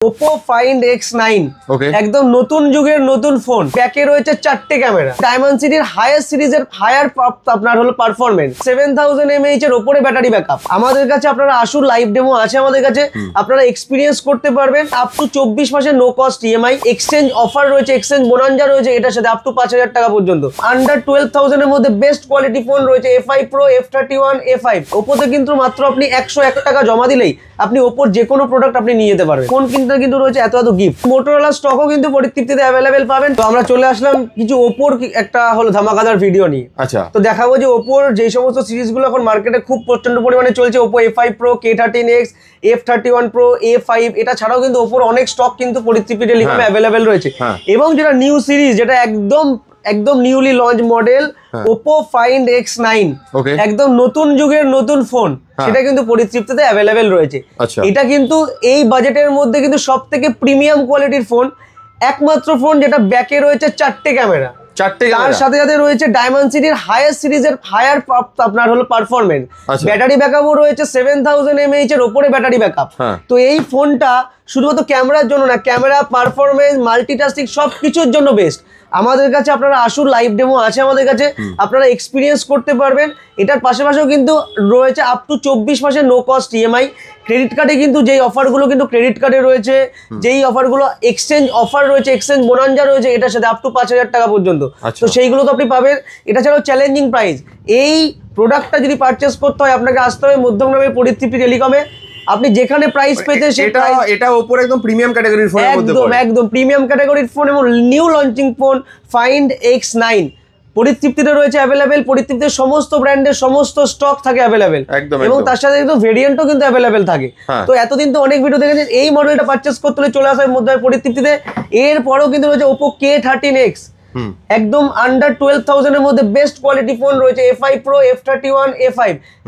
Oppo Find X9 একদম নতুন যুগের নতুন ফোন। ব্যাকে রয়েছে 4টে ক্যামেরা, ডায়মেনসিটির হাইয়েস্ট সিরিজের আপনার হলো পারফরম্যান্স, 7000 mAh এর উপরে ব্যাটারি ব্যাকআপ। আমাদের কাছে আপনারা আসুন, লাইভ ডেমো আছে আমাদের কাছে, আপনারা এক্সপিরিয়েন্স করতে পারবেন। আপ টু 24 মাসের no cost EMI, exchange offer রয়েছে, এক্সচেঞ্জ বোনাঞ্জা রয়েছে এটার সাথে আপ টু 5000 টাকা পর্যন্ত। আন্ডার 12,000 এর মধ্যে বেস্ট কোয়ালিটি ফোন রয়েছে A5 Pro, F31, A5। ওপোতে কিন্তু মাত্র আপনি 101 টাকা জমা দিলেই আপনি ওপোর যে কোনো প্রোডাক্ট আপনি নিয়ে যেতে পারবেন। ফোন কিনতে কিন্তু রয়েছে এত গিফট। মোটরোলা স্টকও কিন্তু পরিতৃপ্তিতে অ্যাভেলেবেল পাবেন। তো আমরা চলে আসলাম কিছু ওপোর একটা হলো ধামাকাদার ভিডিও নিয়ে। আচ্ছা, তো দেখাবো যে ওপোর যে সমস্ত সিরিজগুলো এখন মার্কেটে খুব প্রচন্ড পরিমাণে চলছে, Oppo A5 Pro, K13X, F31 Pro, A5। এটা ছাড়াও কিন্তু ওপোর অনেক স্টক কিন্তু পরিতৃপ্তি টেলিকমে অ্যাভেলেবেল রয়েছে। এবং যেটা নিউ সিরিজ, যেটা একদম newly launch model Oppo Find X9, একদম নতুন যুগের নতুন ফোন, সেটা কিন্তু পরিতৃপ্তিতে অ্যাভেলেবেল রয়েছে। এটা কিন্তু এই বাজেটের মধ্যে কিন্তু সবথেকে প্রিমিয়াম কোয়ালিটির ফোন, একমাত্র ফোন যেটা ব্যাকে রয়েছে 4টে ক্যামেরা, তার সাথে সাথে রয়েছে ডায়মেনসিটির হাইয়েস্ট সিরিজের আপনার হলো পারফরম্যান্স, ব্যাটারি ব্যাকআপও রয়েছে 7000 mAh এর উপরে ব্যাটারি ব্যাকআপ। তো এই ফোনটা শুধুমাত্র ক্যামেরার জন্য না, ক্যামেরা, পারফরম্যান্স, মাল্টিটাস্কিং সবকিছুর জন্য বেস্ট। আমাদের কাছে আপনারা আসুন, লাইভ ডেমো আছে আমাদের কাছে, আপনারা এক্সপিরিয়েন্স করতে পারবেন। এটার পাশাপাশিও কিন্তু রয়েছে আপ টু 24 মাসের নো কস্ট ইএমআই। ক্রেডিট কার্ডে কিন্তু যেই অফারগুলো কিন্তু ক্রেডিট কার্ডে রয়েছে, যেই অফারগুলো এক্সচেঞ্জ অফার রয়েছে, এক্সচেঞ্জ বোনাঞ্জা রয়েছে এটার সাথে আপ টু 5000 টাকা পর্যন্ত। তো সেইগুলো তো আপনি পাবেন। এটা ছাড়াও চ্যালেঞ্জিং প্রাইস। এই প্রোডাক্টটা যদি পারচেস করতে হয় আপনাকে আসতে হবে মধ্যমগ্রামের পরিতৃপ্তি টেলিকমে। আপনি যেখানে প্রাইস পেতে এটা ওপর একদম প্রিমিয়াম ক্যাটাগরির ফোনের মধ্যে পড়ে, একদম প্রিমিয়াম ক্যাটাগরির ফোন এবং new launching phone Find X9 পরিতৃপ্তিতে রয়েছে অ্যাভেলেবেল। পরিতৃপ্তির সমস্ত ব্র্যান্ডের সমস্ত স্টক থাকে অ্যাভেলেবেল, এবং তার সাথে কিন্তু ভেরিয়েন্টও কিন্তু অ্যাভেলেবেল থাকে। তো এতদিন তো অনেক ভিডিও দেখেছেন, এই মডেলটা পারচেস করতে হলে চলে আসা মধ্যে পরিতৃপ্তিতে। এরপরেও কিন্তু রয়েছে Oppo K13X, একদম আন্ডার 12,000 এর মধ্যে বেস্ট কোয়ালিটি ফোন রয়েছে, A5 Pro, F31, A5।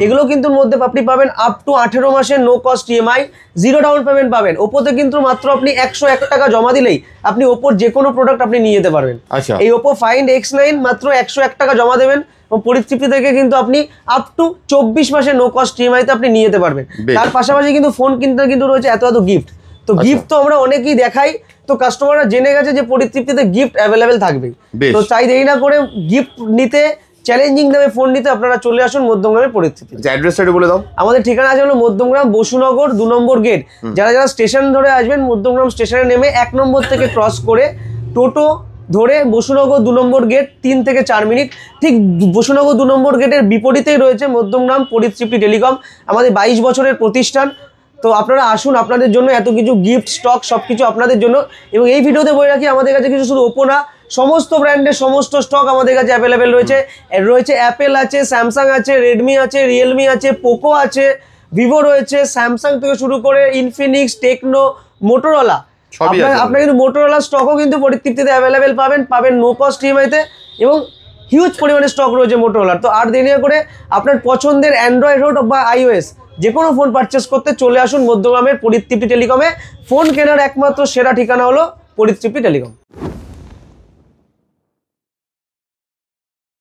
এগুলো কিন্তু মধ্যে আপনি পাবেন আপ টু 18 মাসের no cost EMI, zero down payment পাবেন। ওপোতে কিন্তু মাত্র আপনি 101 টাকা জমা দিলেই আপনি ওপোর যে কোনো প্রোডাক্ট আপনি নিয়ে যেতে পারবেন। এই Oppo Find X9 মাত্র 101 টাকা জমা দেবেন এবং পরিতৃপ্তি থেকে কিন্তু আপনি আপ টু 24 মাসের নো কস্ট ইএমআইতে আপনি নিয়ে যেতে পারবেন। তার পাশাপাশি কিন্তু ফোন কিনতে কিন্তু রয়েছে এত গিফট। তো গিফট তো আমরা অনেকেই দেখাই, তো কাস্টমাররা জেনে গেছে যে পরিতৃপ্তিতে গিফট অ্যাভেলেবেল থাকবে। তো চাই দেরি না করে গিফট নিতে, চ্যালেঞ্জিং দামে ফোন নিতে আপনারা চলে আসুন মধ্যমগ্রামের পরিতৃপ্তি। অ্যাড্রেসটা বলে দাও। আমাদের ঠিকানা আছে হলো মধ্যমগ্রাম বসুনগর 2 নম্বর গেট। যারা স্টেশন ধরে আসবেন, মধ্যমগ্রাম স্টেশনে নেমে 1 নম্বর থেকে ক্রস করে টোটো ধরে বসুনগর 2 নম্বর গেট, 3 থেকে 4 মিনিট। ঠিক বসুনগর 2 নম্বর গেটের বিপরীতেই রয়েছে মধ্যমগ্রাম পরিতৃপ্তি টেলিকম, আমাদের 22 বছরের প্রতিষ্ঠান। তো আপনারা আসুন, আপনাদের জন্য এত কিছু গিফট স্টক সবকিছু আপনাদের জন্য। এবং এই ভিডিওতে বলে রাখি, আমাদের কাছে কিছু শুধু ওপো না, সমস্ত ব্র্যান্ডের সমস্ত স্টক আমাদের কাছে অ্যাভেলেবেল রয়েছে। অ্যাপেল আছে, স্যামসাং আছে, রেডমি আছে, রিয়েলমি আছে, পোকো আছে, ভিভো রয়েছে, স্যামসাং থেকে শুরু করে ইনফিনিক্স, টেকনো, মোটরোলা। আপনার কিন্তু মোটরোলা স্টকও কিন্তু পরিতৃপ্তিতে অ্যাভেলেবেল পাবেন নো কস্ট ইএমআইতে, এবং হিউজ পরিমাণে স্টক রয়েছে মোটরোলার। তো আর দেরি না করে আপনার পছন্দের অ্যান্ড্রয়েড হোক বা iOS যে কোনো ফোন পারচেস করতে চলে আসুন মধ্যগ্রামের পরিতৃপ্তি টেলিকমে। ফোন কেনার একমাত্র সেরা ঠিকানা হলো পরিতৃপ্তি টেলিকম।